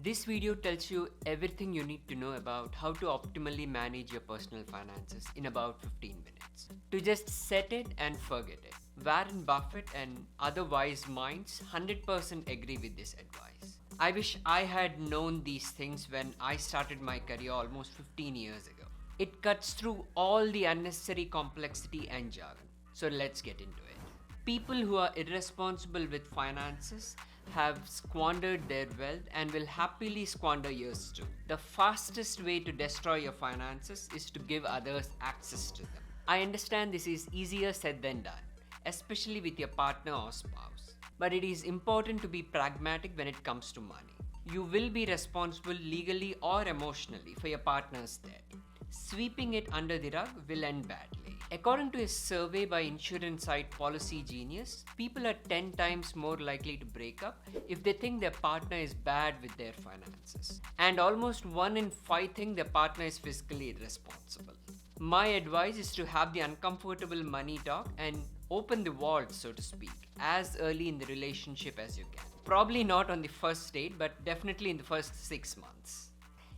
This video tells you everything you need to know about how to optimally manage your personal finances in about 15 minutes. To just set it and forget it. Warren Buffett and other wise minds 100% agree with this advice. I wish I had known these things when I started my career almost 15 years ago. It cuts through all the unnecessary complexity and jargon. So let's get into it. People who are irresponsible with finances have squandered their wealth and will happily squander yours too. The fastest way to destroy your finances is to give others access to them. I understand this is easier said than done, especially with your partner or spouse. But it is important to be pragmatic when it comes to money. You will be responsible legally or emotionally for your partner's debt. Sweeping it under the rug will end badly. According to a survey by insurance site Policy Genius, people are 10 times more likely to break up if they think their partner is bad with their finances. And almost 1 in 5 think their partner is fiscally irresponsible. My advice is to have the uncomfortable money talk and open the vault, so to speak, as early in the relationship as you can. Probably not on the first date, but definitely in the first 6 months.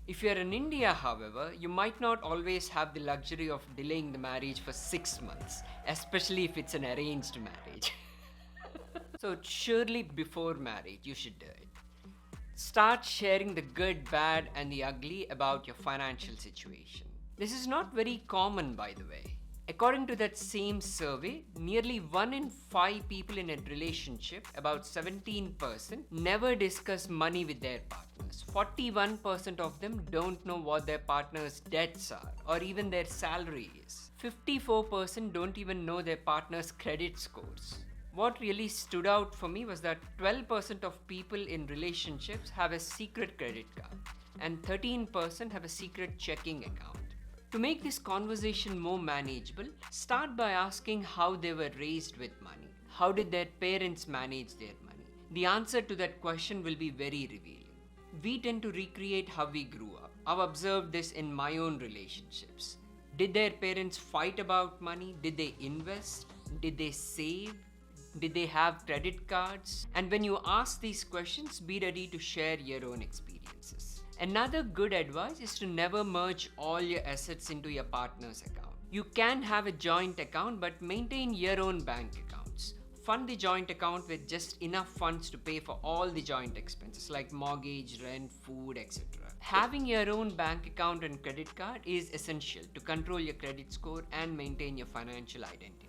If you are in India, however, you might not always have the luxury of delaying the marriage for 6 months, especially if it's an arranged marriage. So surely before marriage, you should do it. Start sharing the good, bad, and the ugly about your financial situation. This is not very common, by the way. According to that same survey, nearly 1 in 5 people in a relationship, about 17%, never discuss money with their partners. 41% of them don't know what their partner's debts are or even their salary is. 54% don't even know their partner's credit scores. What really stood out for me was that 12% of people in relationships have a secret credit card and 13% have a secret checking account. To make this conversation more manageable, start by asking how they were raised with money. How did their parents manage their money? The answer to that question will be very revealing. We tend to recreate how we grew up. I've observed this in my own relationships. Did their parents fight about money? Did they invest? Did they save? Did they have credit cards? And when you ask these questions, be ready to share your own experiences. Another good advice is to never merge all your assets into your partner's account. You can have a joint account, but maintain your own bank accounts. Fund the joint account with just enough funds to pay for all the joint expenses like mortgage, rent, food, etc. Having your own bank account and credit card is essential to control your credit score and maintain your financial identity.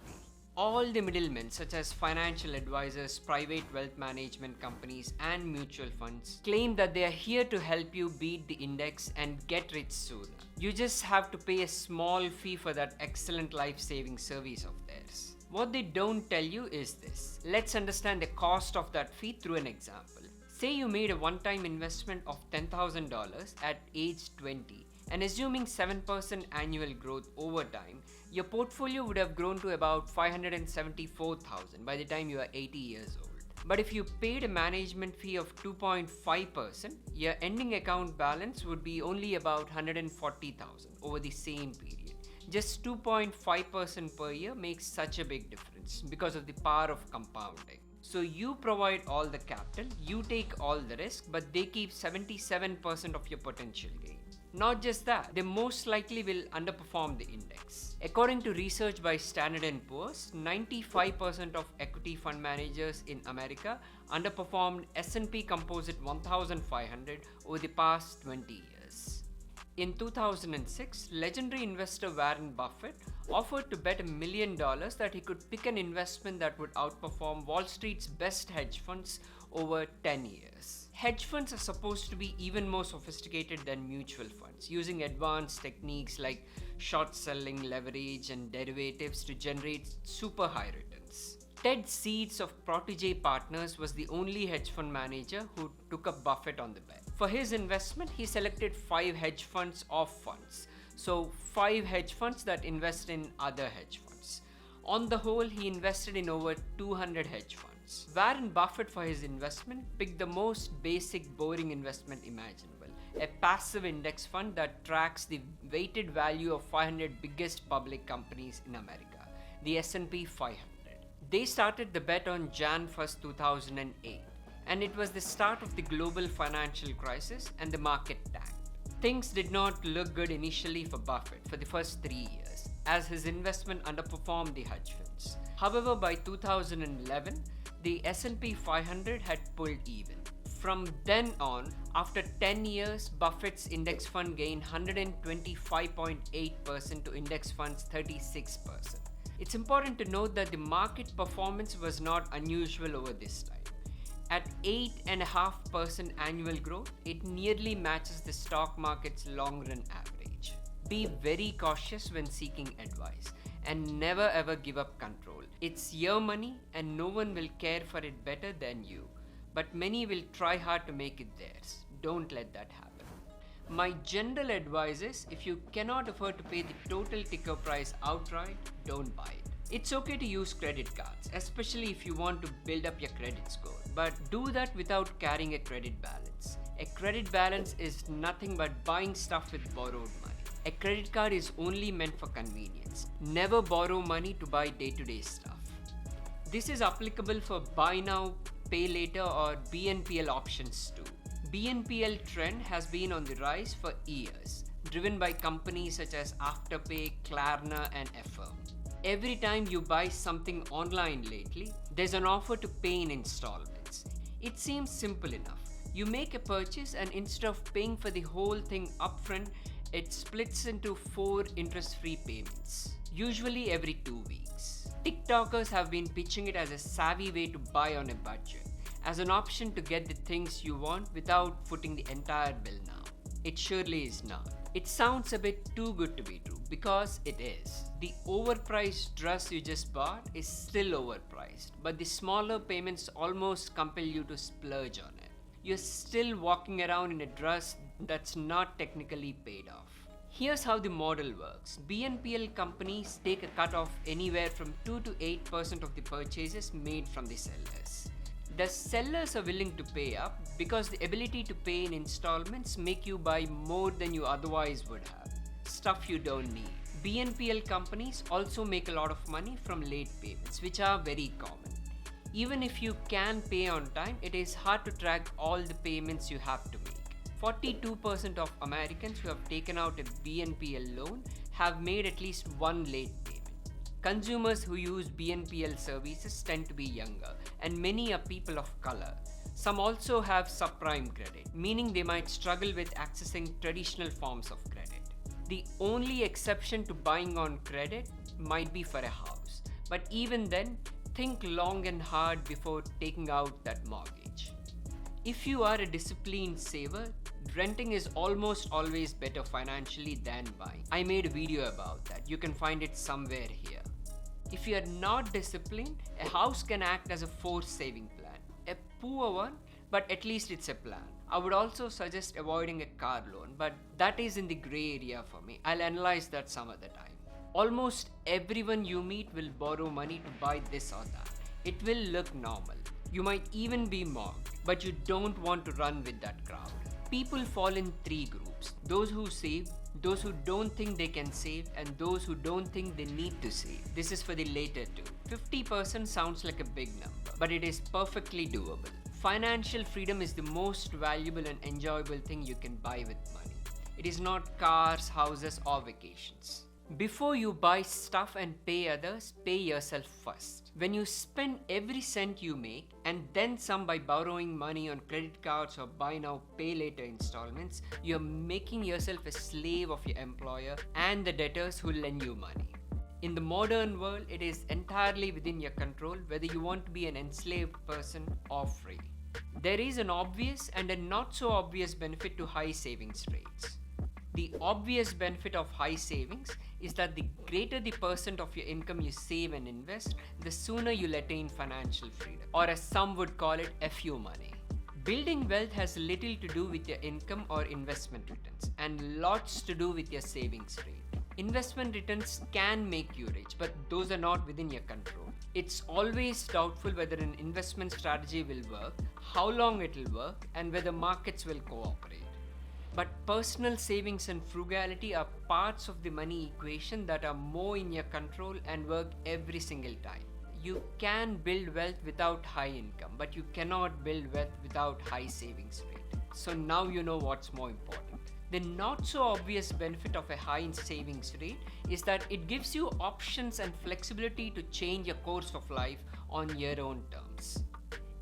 All the middlemen, such as financial advisors, private wealth management companies, and mutual funds, claim that they are here to help you beat the index and get rich sooner. You just have to pay a small fee for that excellent life-saving service of theirs. What they don't tell you is this. Let's understand the cost of that fee through an example. Say you made a one-time investment of $10,000 at age 20. And assuming 7% annual growth over time, your portfolio would have grown to about $574,000 by the time you are 80 years old. But if you paid a management fee of 2.5%, your ending account balance would be only about $140,000 over the same period. Just 2.5% per year makes such a big difference because of the power of compounding. So you provide all the capital, you take all the risk, but they keep 77% of your potential gain. Not just that, they most likely will underperform the index. According to research by Standard & Poor's, 95% of equity fund managers in America underperformed S&P Composite 1500 over the past 20 years. In 2006, legendary investor Warren Buffett offered to bet $1 million that he could pick an investment that would outperform Wall Street's best hedge funds over 10 years. Hedge funds are supposed to be even more sophisticated than mutual funds, using advanced techniques like short selling, leverage, and derivatives to generate super high returns. Ted Seeds of Protege Partners was the only hedge fund manager who took up Buffett on the bet. For his investment, he selected 5 hedge funds of funds. So 5 hedge funds that invest in other hedge funds. On the whole, he invested in over 200 hedge funds. Warren Buffett, for his investment, picked the most basic, boring investment imaginable, a passive index fund that tracks the weighted value of 500 biggest public companies in America, the S&P 500. They started the bet on Jan 1st, 2008, and it was the start of the global financial crisis and the market tanked. Things did not look good initially for Buffett for the first 3 years, as his investment underperformed the hedge funds. However, by 2011, the S&P 500 had pulled even. From then on, after 10 years, Buffett's index fund gained 125.8% to index funds 36%. It's important to note that the market performance was not unusual over this time. At 8.5% annual growth, it nearly matches the stock market's long-run average. Be very cautious when seeking advice and never ever give up control. It's your money and no one will care for it better than you, but many will try hard to make it theirs. Don't let that happen. My general advice is, if you cannot afford to pay the total ticker price outright, don't buy it. It's okay to use credit cards, especially if you want to build up your credit score, but do that without carrying a credit balance. A credit balance is nothing but buying stuff with borrowed money. A credit card is only meant for convenience. Never borrow money to buy day-to-day stuff. This is applicable for buy now, pay later or BNPL options too. BNPL trend has been on the rise for years, driven by companies such as Afterpay, Klarna and Affirm. Every time you buy something online lately, there's an offer to pay in installments. It seems simple enough. You make a purchase and instead of paying for the whole thing upfront, it splits into 4 interest-free payments, usually every 2 weeks. TikTokers have been pitching it as a savvy way to buy on a budget, as an option to get the things you want without footing the entire bill now. It surely is not. It sounds a bit too good to be true, because it is. The overpriced dress you just bought is still overpriced, but the smaller payments almost compel you to splurge on it. You're still walking around in a dress that's not technically paid off. Here's how the model works. BNPL companies take a cut of anywhere from 2 to 8% of the purchases made from the sellers. The sellers are willing to pay up because the ability to pay in installments make you buy more than you otherwise would have. Stuff you don't need. BNPL companies also make a lot of money from late payments, which are very common. Even if you can pay on time, it is hard to track all the payments you have to make. 42% of Americans who have taken out a BNPL loan have made at least one late payment. Consumers who use BNPL services tend to be younger, and many are people of color. Some also have subprime credit, meaning they might struggle with accessing traditional forms of credit. The only exception to buying on credit might be for a house, but even then, think long and hard before taking out that mortgage. If you are a disciplined saver, renting is almost always better financially than buying. I made a video about that. You can find it somewhere here. If you are not disciplined, a house can act as a forced saving plan. A poor one, but at least it's a plan. I would also suggest avoiding a car loan, but that is in the gray area for me. I'll analyze that some other time. Almost everyone you meet will borrow money to buy this or that. It will look normal. You might even be mocked, but you don't want to run with that crowd. People fall in 3 groups: those who save, those who don't think they can save, and those who don't think they need to save. This is for the later two. 50% sounds like a big number, but it is perfectly doable. Financial freedom is the most valuable and enjoyable thing you can buy with money. It is not cars, houses, or vacations. Before you buy stuff and pay others, pay yourself first. When you spend every cent you make and then some by borrowing money on credit cards or buy now, pay later installments, you're making yourself a slave of your employer and the debtors who lend you money. In the modern world, it is entirely within your control whether you want to be an enslaved person or free. There is an obvious and a not so obvious benefit to high savings rates. The obvious benefit of high savings is that the greater the percent of your income you save and invest, the sooner you'll attain financial freedom, or as some would call it, FU money. Building wealth has little to do with your income or investment returns, and lots to do with your savings rate. Investment returns can make you rich, but those are not within your control. It's always doubtful whether an investment strategy will work, how long it will work, and whether markets will cooperate. But personal savings and frugality are parts of the money equation that are more in your control and work every single time. you can build wealth without high income, but you cannot build wealth without high savings rate. So now you know what's more important. The not so obvious benefit of a high savings rate is that it gives you options and flexibility to change your course of life on your own terms.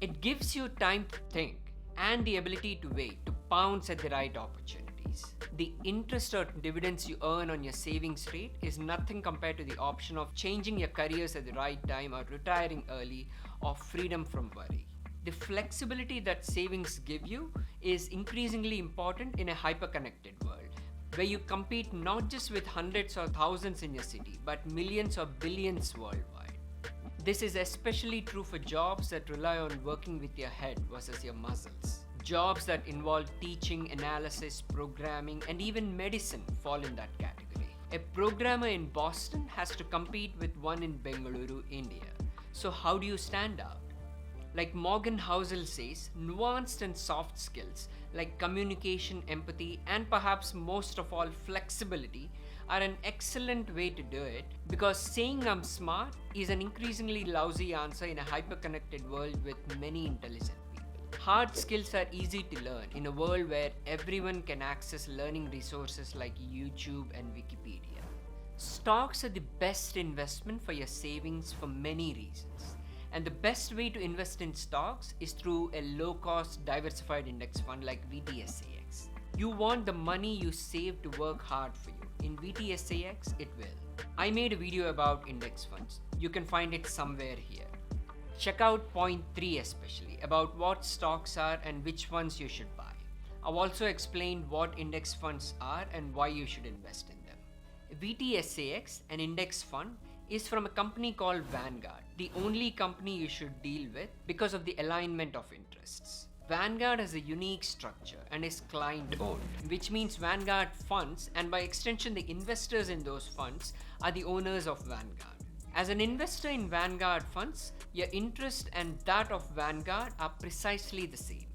It gives you time to think and the ability to wait, to pounce at the right opportunities. The interest or dividends you earn on your savings rate is nothing compared to the option of changing your careers at the right time or retiring early or freedom from worry. The flexibility that savings give you is increasingly important in a hyper-connected world, where you compete not just with hundreds or thousands in your city, but millions or billions worldwide. This is especially true for jobs that rely on working with your head versus your muscles. Jobs that involve teaching, analysis, programming, and even medicine fall in that category. A programmer in Boston has to compete with one in Bengaluru, India. So how do you stand out? Like Morgan Housel says, nuanced and soft skills like communication, empathy, and perhaps most of all flexibility are an excellent way to do it, because saying I'm smart is an increasingly lousy answer in a hyper-connected world with many intelligent people. Hard skills are easy to learn in a world where everyone can access learning resources like YouTube and Wikipedia. Stocks are the best investment for your savings for many reasons. And the best way to invest in stocks is through a low-cost diversified index fund like VTSAX. You want the money you save to work hard for you. In VTSAX, it will. I made a video about index funds. You can find it somewhere here. Check out point 3 especially, about what stocks are and which ones you should buy. I've also explained what index funds are and why you should invest in them. VTSAX, an index fund, is from a company called Vanguard, the only company you should deal with because of the alignment of interests. Vanguard has a unique structure and is client-owned, which means Vanguard funds, and by extension the investors in those funds, are the owners of Vanguard. As an investor in Vanguard funds, your interest and that of Vanguard are precisely the same.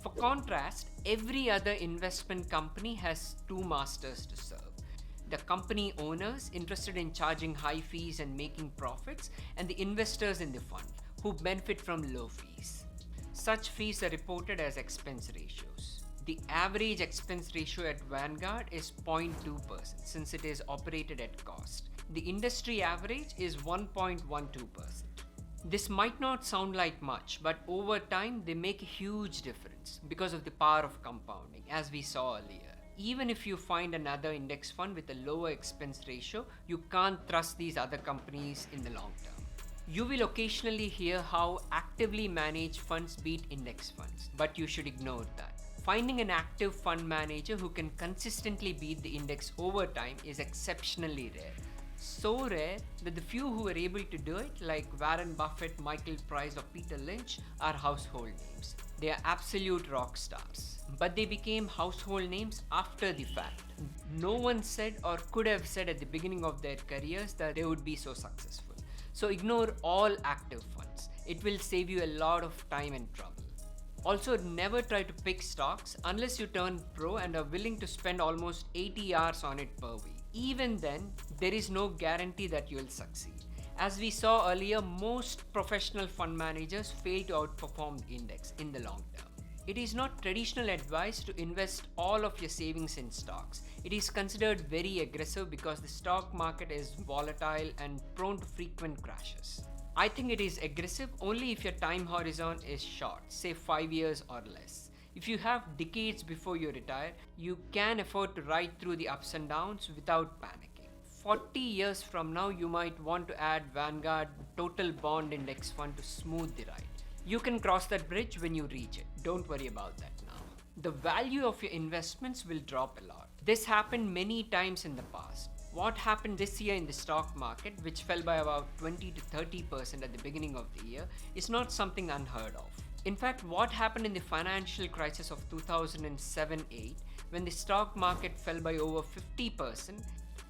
For contrast, every other investment company has two masters to serve. The company owners interested in charging high fees and making profits, and the investors in the fund who benefit from low fees. Such fees are reported as expense ratios. The average expense ratio at Vanguard is 0.2% since it is operated at cost. The industry average is 1.12%. This might not sound like much, but over time they make a huge difference because of the power of compounding, as we saw earlier. Even if you find another index fund with a lower expense ratio, you can't trust these other companies in the long term. You will occasionally hear how actively managed funds beat index funds, but you should ignore that. Finding an active fund manager who can consistently beat the index over time is exceptionally rare. So rare that the few who are able to do it, like Warren Buffett, Michael Price, or Peter Lynch, are household names. They are absolute rock stars. But they became household names after the fact. No one said or could have said at the beginning of their careers that they would be so successful. So ignore all active funds. It will save you a lot of time and trouble. Also, never try to pick stocks unless you turn pro and are willing to spend almost 80 hours on it per week. Even then, there is no guarantee that you will succeed. As we saw earlier, most professional fund managers fail to outperform the index in the long term. It is not traditional advice to invest all of your savings in stocks. It is considered very aggressive because the stock market is volatile and prone to frequent crashes. I think it is aggressive only if your time horizon is short, say 5 years or less. If you have decades before you retire, you can afford to ride through the ups and downs without panicking. 40 years from now, you might want to add Vanguard Total Bond Index Fund to smooth the ride. You can cross that bridge when you reach it. Don't worry about that now. The value of your investments will drop a lot. This happened many times in the past. What happened this year in the stock market, which fell by about 20 to 30% at the beginning of the year, is not something unheard of. In fact, what happened in the financial crisis of 2007-8, when the stock market fell by over 50%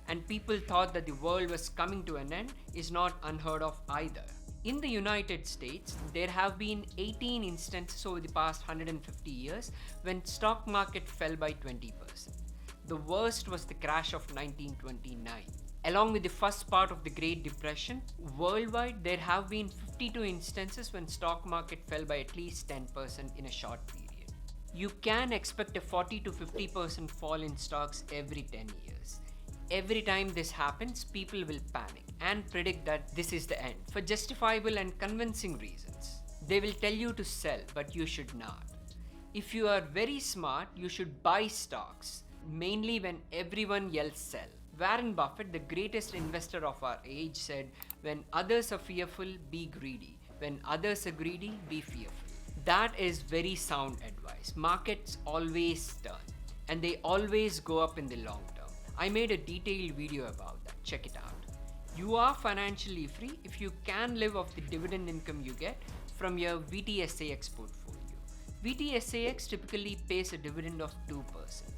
and people thought that the world was coming to an end, is not unheard of either. In the United States, there have been 18 instances over the past 150 years when stock market fell by 20%. The worst was the crash of 1929. Along with the first part of the Great Depression, worldwide there have been 52 instances when stock market fell by at least 10% in a short period. You can expect a 40 to 50% fall in stocks every 10 years. Every time this happens, people will panic and predict that this is the end for justifiable and convincing reasons. They will tell you to sell, but you should not. If you are very smart, you should buy stocks, mainly when everyone else sells. Warren Buffett, the greatest investor of our age, said, "When others are fearful, be greedy. When others are greedy, be fearful." That is very sound advice. Markets always turn, and they always go up in the long term. I made a detailed video about that. Check it out. You are financially free if you can live off the dividend income you get from your VTSAX portfolio. VTSAX typically pays a dividend of 2%.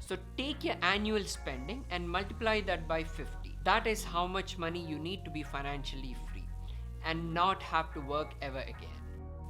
So take your annual spending and multiply that by 50. That is how much money you need to be financially free and not have to work ever again.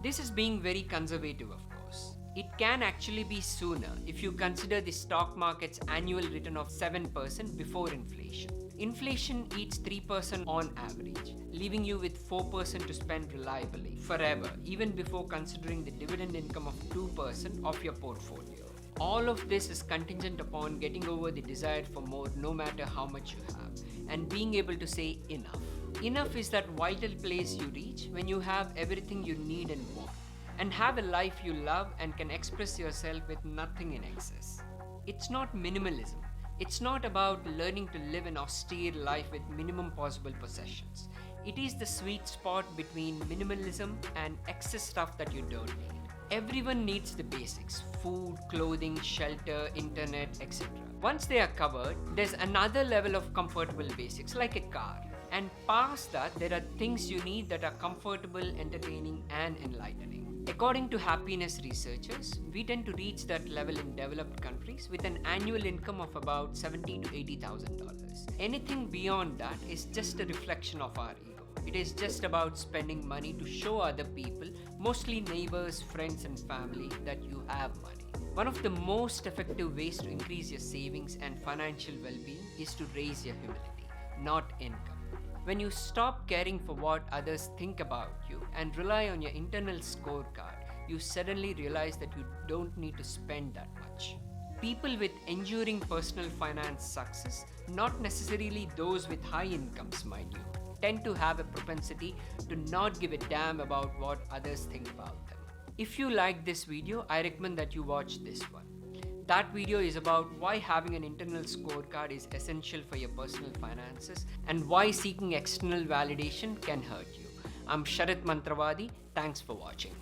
This is being very conservative, of course. It can actually be sooner if you consider the stock market's annual return of 7% before inflation. Inflation eats 3% on average, leaving you with 4% to spend reliably forever, even before considering the dividend income of 2% of your portfolio. All of this is contingent upon getting over the desire for more no matter how much you have, and being able to say enough. Enough is that vital place you reach when you have everything you need and want, and have a life you love and can express yourself with nothing in excess. It's not minimalism. It's not about learning to live an austere life with minimum possible possessions. It is the sweet spot between minimalism and excess stuff that you don't need. Everyone needs the basics: food, clothing, shelter, internet, etc. Once they are covered, there's another level of comfortable basics like a car. And past that, there are things you need that are comfortable, entertaining, and enlightening. According to happiness researchers, we tend to reach that level in developed countries with an annual income of about $70,000 to $80,000. Anything beyond that is just a reflection of our ego. It is just about spending money to show other people, mostly neighbors, friends, and family, that you have money. One of the most effective ways to increase your savings and financial well-being is to raise your humility, not income. When you stop caring for what others think about you and rely on your internal scorecard, you suddenly realize that you don't need to spend that much. People with enduring personal finance success, not necessarily those with high incomes, mind you, tend to have a propensity to not give a damn about what others think about them. If you like this video, I recommend that you watch this one. That video is about why having an internal scorecard is essential for your personal finances and why seeking external validation can hurt you. I'm Sharat Mantravadi. Thanks for watching.